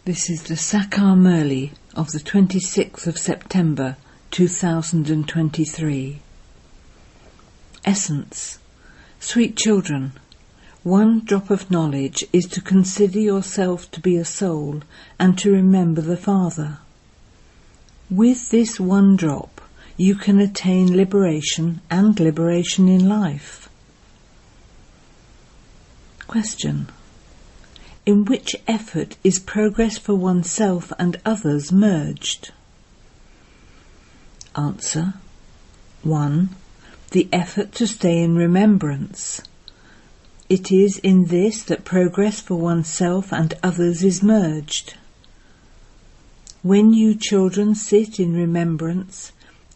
This is the Sakar Murli of the 26th of September 2023. Essence. Sweet children, one drop of knowledge is to consider yourself to be a soul and to remember the Father. With this one drop, you can attain liberation and liberation in life. Question. In which effort is progress for oneself and others merged? Answer. 1. The effort to stay in remembrance. It is in this that progress for oneself and others is merged. When you children sit in remembrance,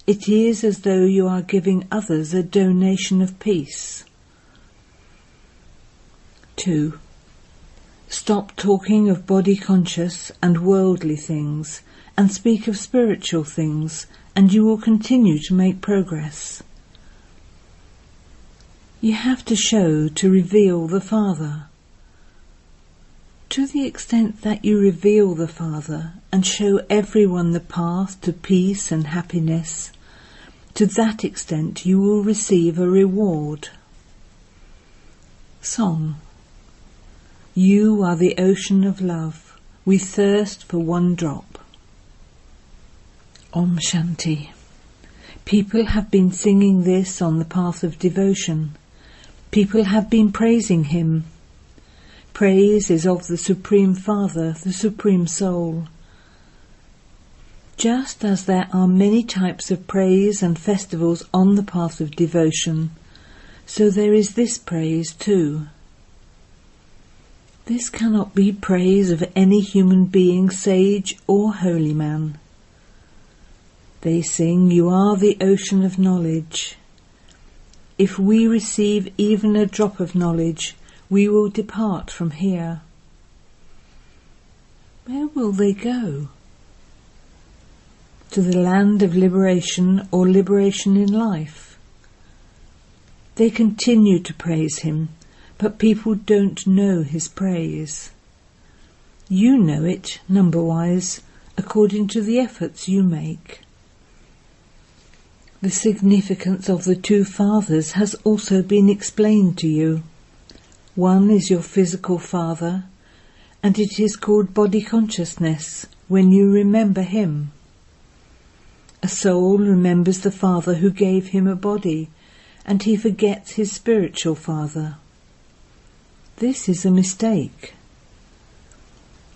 it is as though you are giving others a donation of peace. 2. Stop talking of body-conscious and worldly things and speak of spiritual things, and you will continue to make progress. You have to show to reveal the Father. To the extent that you reveal the Father and show everyone the path to peace and happiness, to that extent you will receive a reward. Song. You are the ocean of love. We thirst for one drop. Om Shanti. People have been singing this on the path of devotion. People have been praising him. Praise is of the Supreme Father, the Supreme Soul. Just as there are many types of praise and festivals on the path of devotion, so there is this praise too. This cannot be praise of any human being, sage or holy man. They sing, you are the ocean of knowledge. If we receive even a drop of knowledge, we will depart from here. Where will they go? To the land of liberation or liberation in life. They continue to praise him, but people don't know his praise. You know it, number-wise, according to the efforts you make. The significance of the two fathers has also been explained to you. One is your physical father, and it is called body consciousness when you remember him. A soul remembers the father who gave him a body, and he forgets his spiritual father. This is a mistake.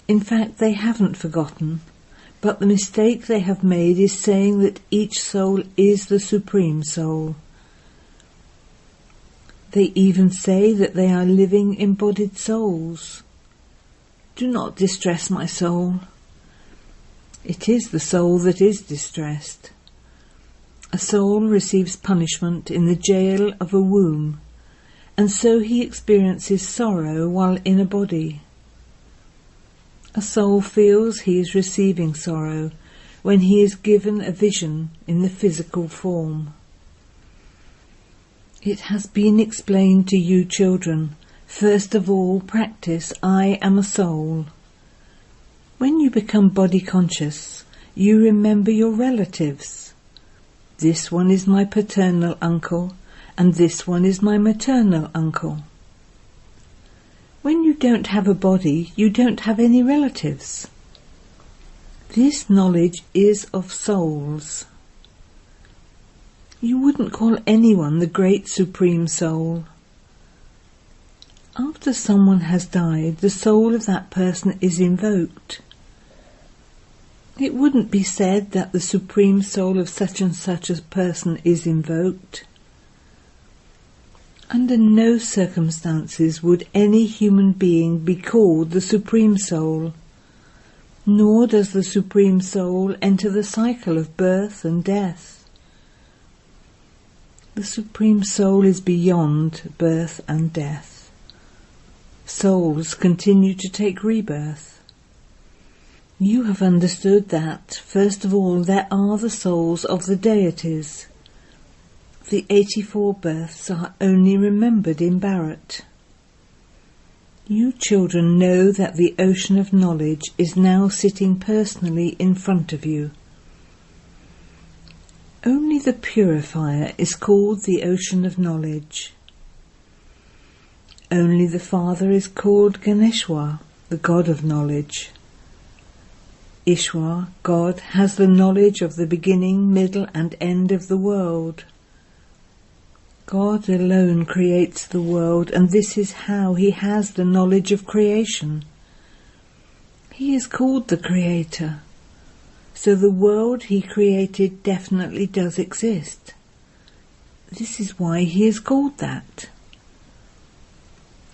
In fact, they haven't forgotten, but the mistake they have made is saying that each soul is the Supreme Soul. They even say that they are living embodied souls. Do not distress my soul. It is the soul that is distressed. A soul receives punishment in the jail of a womb, and so he experiences sorrow while in a body. A soul feels he is receiving sorrow when he is given a vision in the physical form. It has been explained to you children, first of all practice I am a soul. When you become body conscious, you remember your relatives. This one is my paternal uncle, and this one is my maternal uncle. When you don't have a body, you don't have any relatives. This knowledge is of souls. You wouldn't call anyone the great Supreme Soul. After someone has died, the soul of that person is invoked. It wouldn't be said that the Supreme Soul of such and such a person is invoked. Under no circumstances would any human being be called the Supreme Soul, nor does the Supreme Soul enter the cycle of birth and death. The Supreme Soul is beyond birth and death. Souls continue to take rebirth. You have understood that, first of all, there are the souls of the deities. The 84 births are only remembered in Bharat. You children know that the ocean of knowledge is now sitting personally in front of you. Only the purifier is called the ocean of knowledge. Only the Father is called Ganeshwar, the God of knowledge. Ishwar, God, has the knowledge of the beginning, middle and end of the world. God alone creates the world, and this is how he has the knowledge of creation. He is called the Creator, so the world he created definitely does exist. This is why he is called that.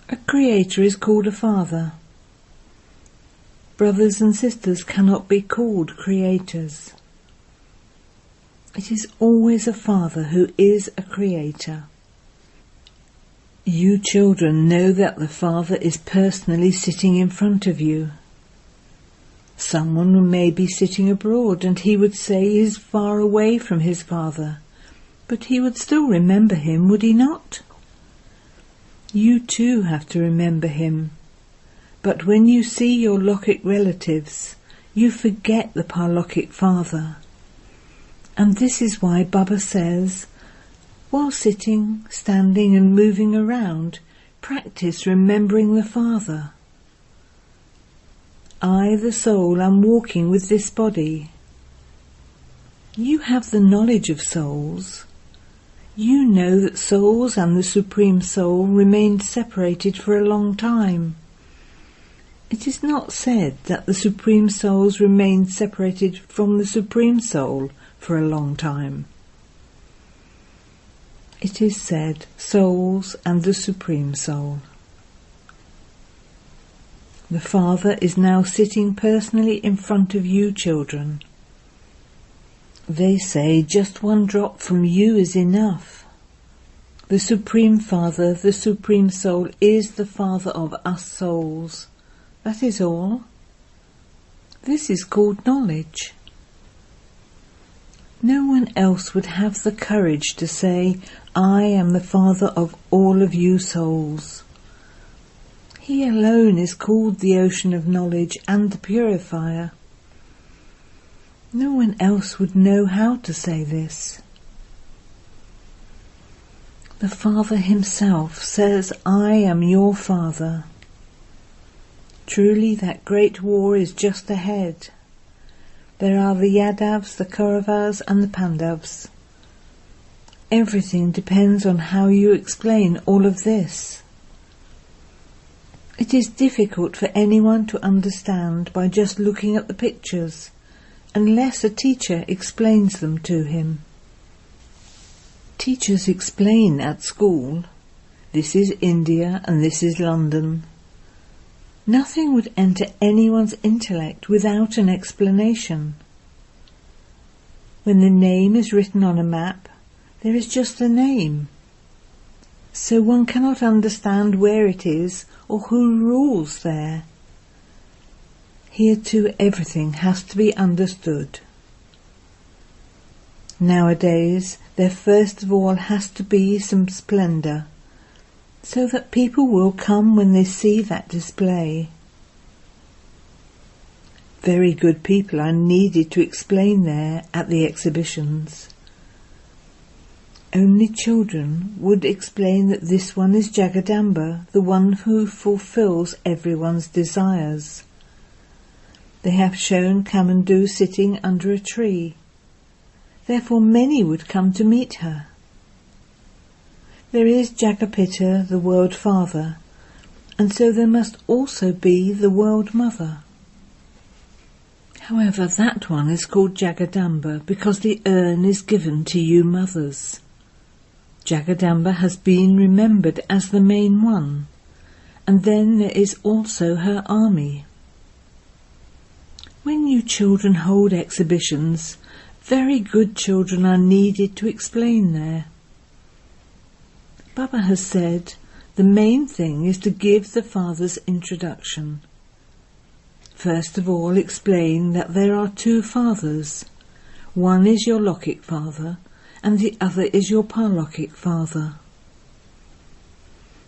A creator is called a father. Brothers and sisters cannot be called creators. It is always a father who is a creator. You children know that the Father is personally sitting in front of you. Someone may be sitting abroad and he would say he is far away from his Father, but he would still remember him, would he not? You too have to remember him. But when you see your Lokik relatives, you forget the Parlokik Father. And this is why Baba says, while sitting, standing and moving around, practice remembering the Father. I, the soul, am walking with this body. You have the knowledge of souls. You know that souls and the Supreme Soul remained separated for a long time. It is not said that the Supreme Souls remained separated from the Supreme Soul for a long time. It is said, souls and the Supreme Soul. The Father is now sitting personally in front of you children. They say just one drop from you is enough. The Supreme Father, the Supreme Soul, is the Father of us souls. That is all. This is called knowledge. No one else would have the courage to say, I am the Father of all of you souls. He alone is called the ocean of knowledge and the purifier. No one else would know how to say this. The Father himself says, I am your Father. Truly that great war is just ahead. There are the Yadavs, the Kauravas and the Pandavs. Everything depends on how you explain all of this. It is difficult for anyone to understand by just looking at the pictures, unless a teacher explains them to him. Teachers explain at school, this is India and this is London. Nothing would enter anyone's intellect without an explanation. When the name is written on a map, there is just a name. So one cannot understand where it is or who rules there. Here too everything has to be understood. Nowadays there first of all has to be some splendour, so that people will come when they see that display. Very good people are needed to explain there at the exhibitions. Only children would explain that this one is Jagadamba, the one who fulfills everyone's desires. They have shown Kamandu sitting under a tree. Therefore many would come to meet her. There is Jagapita, the World Father, and so there must also be the World Mother. However, that one is called Jagadamba because the urn is given to you mothers. Jagadamba has been remembered as the main one, and then there is also her army. When you children hold exhibitions, very good children are needed to explain there. Baba has said, the main thing is to give the Father's introduction. First of all, explain that there are two fathers. One is your Lokik Father, and the other is your Parlokik Father.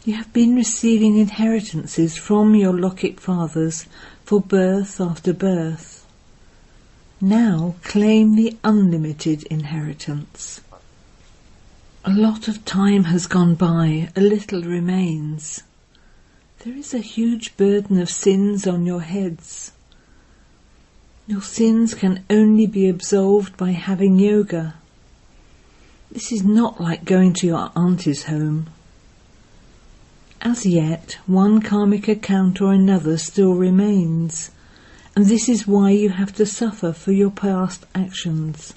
You have been receiving inheritances from your Lokik fathers for birth after birth. Now claim the unlimited inheritance. A lot of time has gone by, a little remains. There is a huge burden of sins on your heads. Your sins can only be absolved by having yoga. This is not like going to your auntie's home. As yet, one karmic account or another still remains, and this is why you have to suffer for your past actions.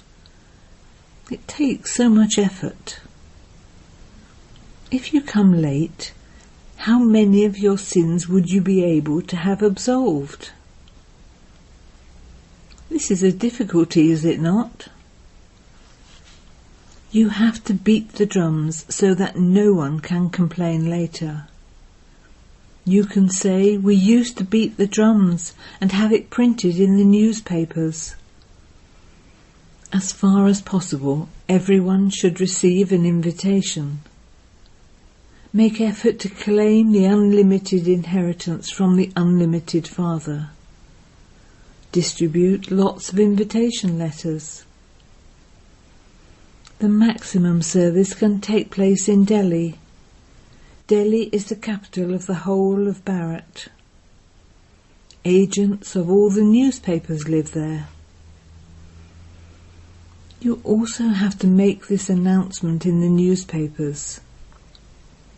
It takes so much effort. If you come late, how many of your sins would you be able to have absolved? This is a difficulty, is it not? You have to beat the drums so that no one can complain later. You can say, we used to beat the drums and have it printed in the newspapers. As far as possible, everyone should receive an invitation. Make effort to claim the unlimited inheritance from the unlimited Father. Distribute lots of invitation letters. The maximum service can take place in Delhi. Delhi is the capital of the whole of Bharat. Agents of all the newspapers live there. You also have to make this announcement in the newspapers.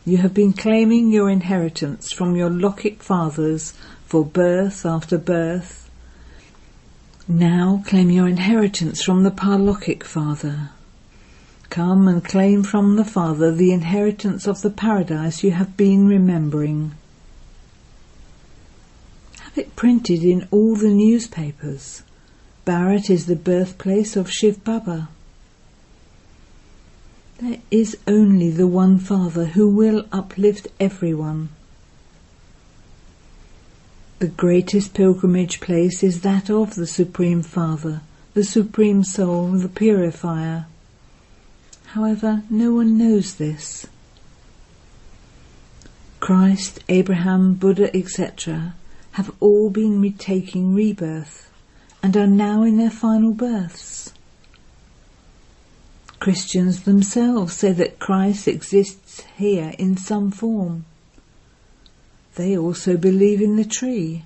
You have been claiming your inheritance from your Lokik fathers for birth after birth. Now claim your inheritance from the Paralokik Father. Come and claim from the Father the inheritance of the paradise you have been remembering. Have it printed in all the newspapers. Bharat is the birthplace of Shiv Baba. There is only the one Father who will uplift everyone. The greatest pilgrimage place is that of the Supreme Father, the Supreme Soul, the Purifier. However, no one knows this. Christ, Abraham, Buddha, etc. have all been retaking rebirth and are now in their final births. Christians themselves say that Christ exists here in some form. They also believe in the tree.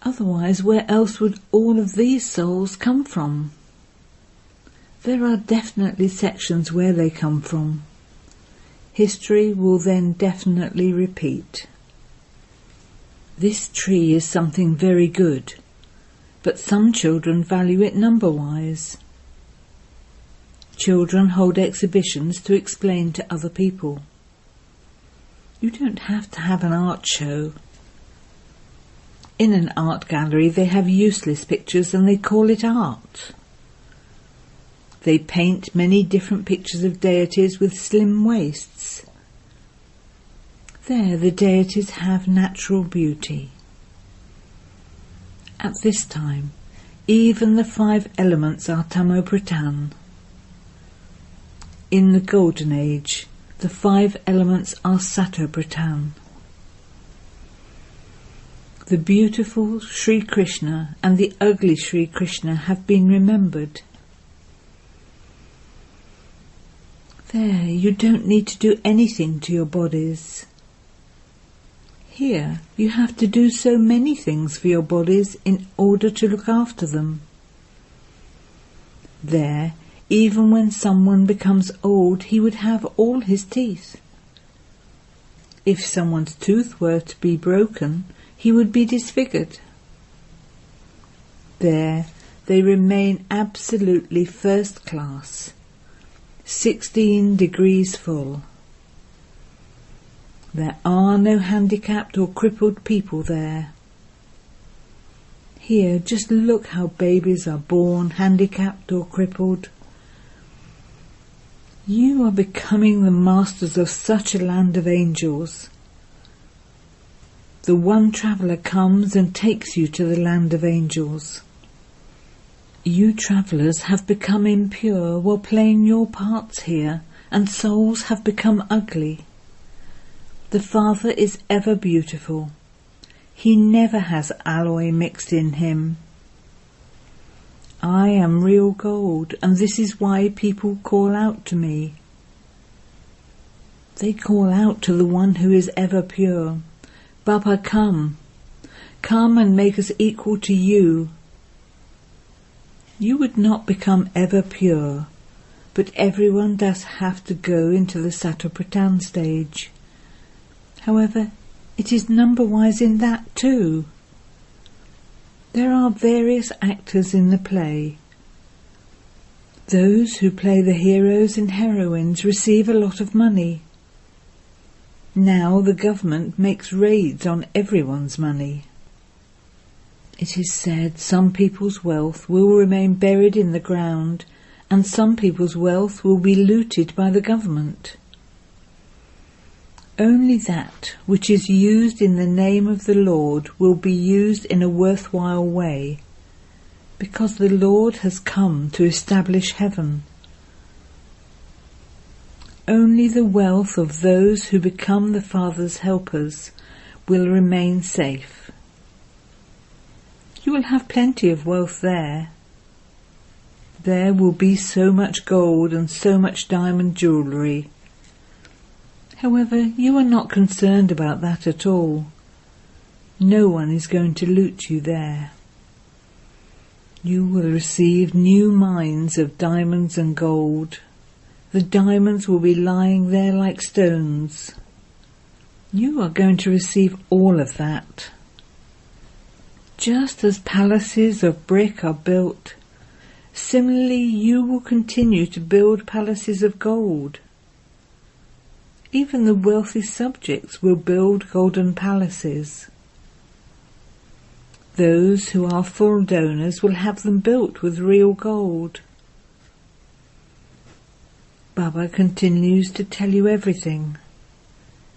Otherwise, where else would all of these souls come from? There are definitely sections where they come from. History will then definitely repeat. This tree is something very good, but some children value it number-wise. Children hold exhibitions to explain to other people. You don't have to have an art show. In an art gallery they have useless pictures and they call it art. They paint many different pictures of deities with slim waists. There the deities have natural beauty. At this time, even the 5 elements are Tamo-Pradhan. In the Golden Age, the 5 elements are Sato-Pradhan. The beautiful Sri Krishna and the ugly Sri Krishna have been remembered. There, you don't need to do anything to your bodies. Here, you have to do so many things for your bodies in order to look after them. There, even when someone becomes old, he would have all his teeth. If someone's tooth were to be broken, he would be disfigured. There, they remain absolutely first class, 16 degrees full. There are no handicapped or crippled people there. Here, just look how babies are born handicapped or crippled. You are becoming the masters of such a land of angels. The one traveller comes and takes you to the land of angels. You travellers have become impure while playing your parts here, and souls have become ugly. The Father is ever beautiful. He never has alloy mixed in him. I am real gold, and this is why people call out to me. They call out to the one who is ever pure. Baba, come. Come and make us equal to you. You would not become ever pure, but everyone does have to go into the Satopratan stage. However, it is number-wise in that too. There are various actors in the play. Those who play the heroes and heroines receive a lot of money. Now the government makes raids on everyone's money. It is said some people's wealth will remain buried in the ground, and some people's wealth will be looted by the government. Only that which is used in the name of the Lord will be used in a worthwhile way, because the Lord has come to establish heaven. Only the wealth of those who become the Father's helpers will remain safe. You will have plenty of wealth there. There will be so much gold and so much diamond jewellery. However, you are not concerned about that at all. No one is going to loot you there. You will receive new mines of diamonds and gold. The diamonds will be lying there like stones. You are going to receive all of that. Just as palaces of brick are built, similarly you will continue to build palaces of gold. Even the wealthy subjects will build golden palaces. Those who are full donors will have them built with real gold. Baba continues to tell you everything.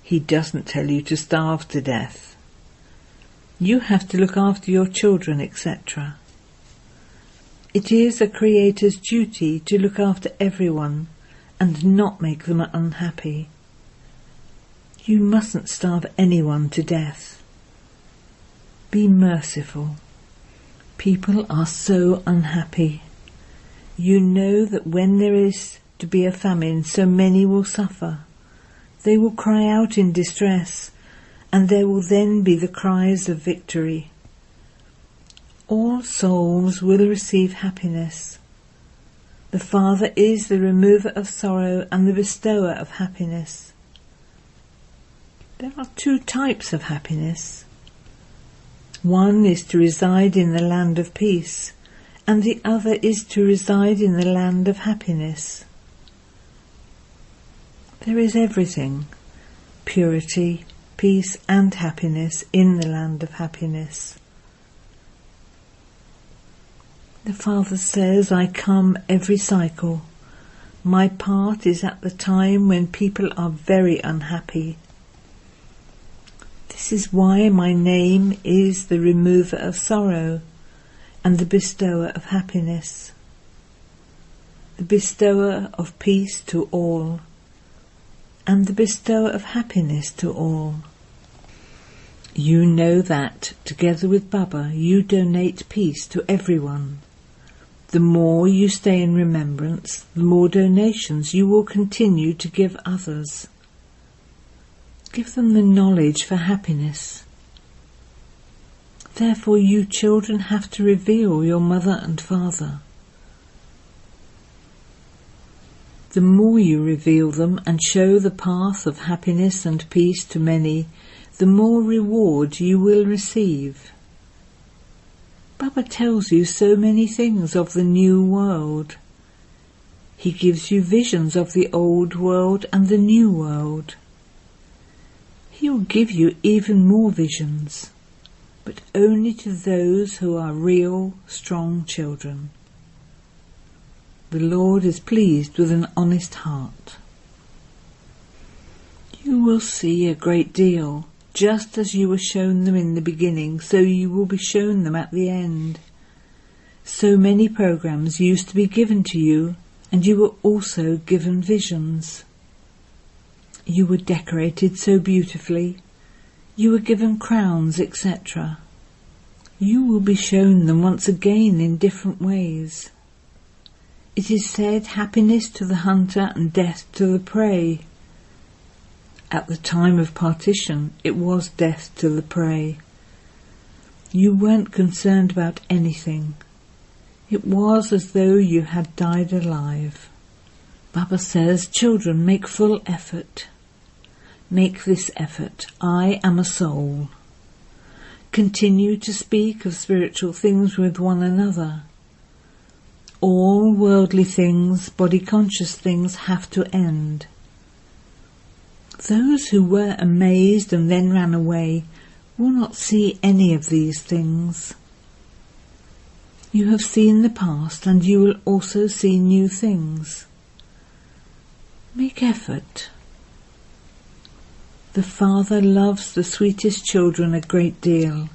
He doesn't tell you to starve to death. You have to look after your children, etc. It is a creator's duty to look after everyone and not make them unhappy. You mustn't starve anyone to death. Be merciful. People are so unhappy. You know that when there is to be a famine, so many will suffer. They will cry out in distress, and there will then be the cries of victory. All souls will receive happiness. The Father is the remover of sorrow and the bestower of happiness. There are two types of happiness. One is to reside in the land of peace, and the other is to reside in the land of happiness. There is everything, purity, peace and happiness in the land of happiness. The Father says, I come every cycle. My part is at the time when people are very unhappy. This is why my name is the remover of sorrow and the bestower of happiness, the bestower of peace to all, and the bestower of happiness to all. You know that, together with Baba, you donate peace to everyone. The more you stay in remembrance, the more donations you will continue to give others. Give them the knowledge for happiness. Therefore you children have to reveal your mother and father. The more you reveal them and show the path of happiness and peace to many, the more reward you will receive. Baba tells you so many things of the new world. He gives you visions of the old world and the new world. He will give you even more visions, but only to those who are real, strong children. The Lord is pleased with an honest heart. You will see a great deal. Just as you were shown them in the beginning, so you will be shown them at the end. So many programs used to be given to you, and you were also given visions. You were decorated so beautifully. You were given crowns, etc. You will be shown them once again in different ways. It is said, happiness to the hunter and death to the prey. At the time of partition, it was death to the prey. You weren't concerned about anything. It was as though you had died alive. Baba says, children, make full effort. Make this effort. I am a soul. Continue to speak of spiritual things with one another. All worldly things, body-conscious things, have to end. Those who were amazed and then ran away will not see any of these things. You have seen the past, and you will also see new things. Make effort. The Father loves the sweetest children a great deal.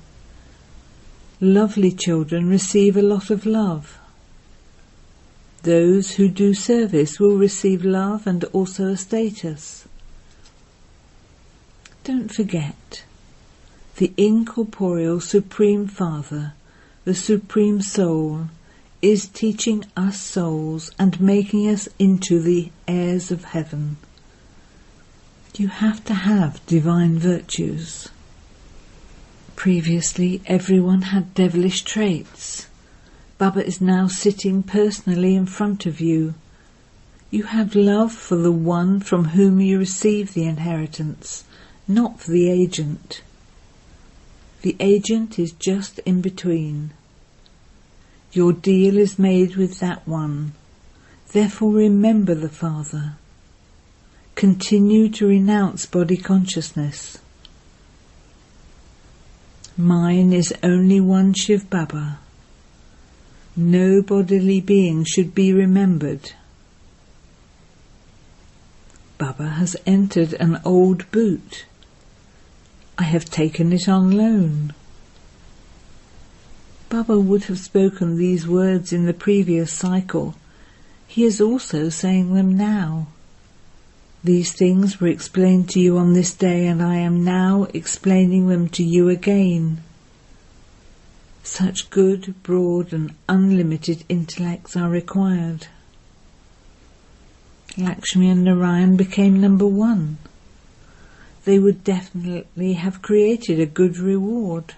Lovely children receive a lot of love. Those who do service will receive love and also a status. Don't forget, the incorporeal Supreme Father, the Supreme Soul, is teaching us souls and making us into the heirs of heaven. You have to have divine virtues. Previously, everyone had devilish traits. Baba is now sitting personally in front of you. You have love for the one from whom you receive the inheritance, not for the agent. The agent is just in between. Your deal is made with that one. Therefore remember the Father. Continue to renounce body consciousness. Mine is only one Shiv Baba. No bodily being should be remembered. Baba has entered an old boot. I have taken it on loan. Baba would have spoken these words in the previous cycle. He is also saying them now. These things were explained to you on this day, and I am now explaining them to you again. Such good, broad and unlimited intellects are required. Lakshmi and Narayan became number one. They would definitely have created a good reward.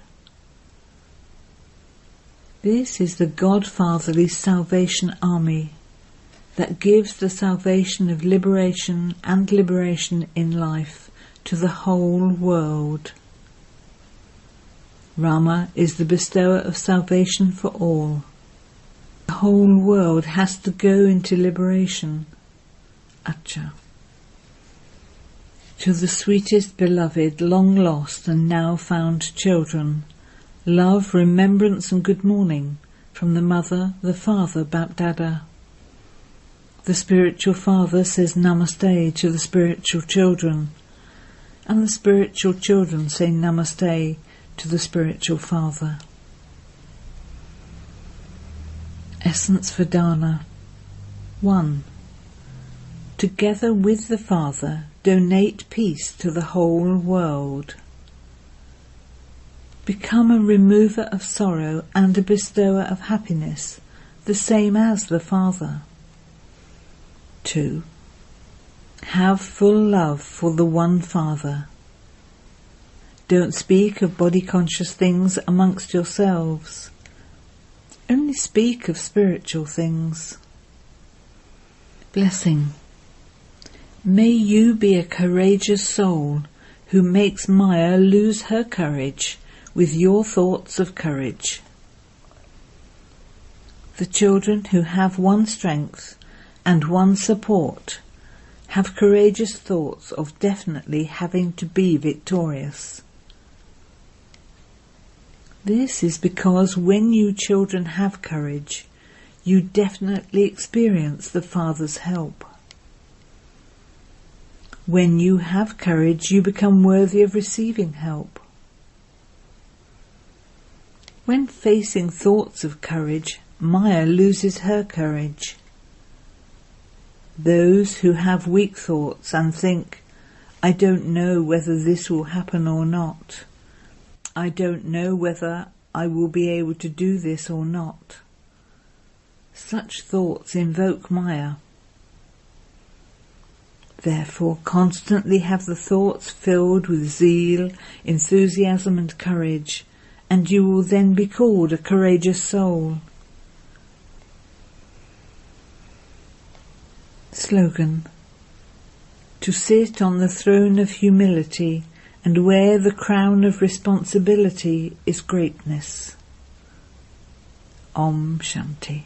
This is the Godfatherly Salvation Army that gives the salvation of liberation and liberation in life to the whole world. Rama is the bestower of salvation for all. The whole world has to go into liberation. Acha. To the sweetest beloved, long lost and now found children, love, remembrance and good morning from the Mother, the Father, Bapdada. The spiritual father says Namaste to the spiritual children, and the spiritual children say Namaste to the spiritual father. Essence for Dana. 1. Together with the Father, donate peace to the whole world. Become a remover of sorrow and a bestower of happiness, the same as the Father. 2. Have full love for the one Father. Don't speak of body-conscious things amongst yourselves. Only speak of spiritual things. Blessing. May you be a courageous soul who makes Maya lose her courage with your thoughts of courage. The children who have one strength and one support have courageous thoughts of definitely having to be victorious. This is because when you children have courage, you definitely experience the Father's help. When you have courage, you become worthy of receiving help. When facing thoughts of courage, Maya loses her courage. Those who have weak thoughts and think, I don't know whether this will happen or not. I don't know whether I will be able to do this or not. Such thoughts invoke Maya. Therefore, constantly have the thoughts filled with zeal, enthusiasm and courage, and you will then be called a courageous soul. Slogan: to sit on the throne of humility and wear the crown of responsibility is greatness. Om Shanti.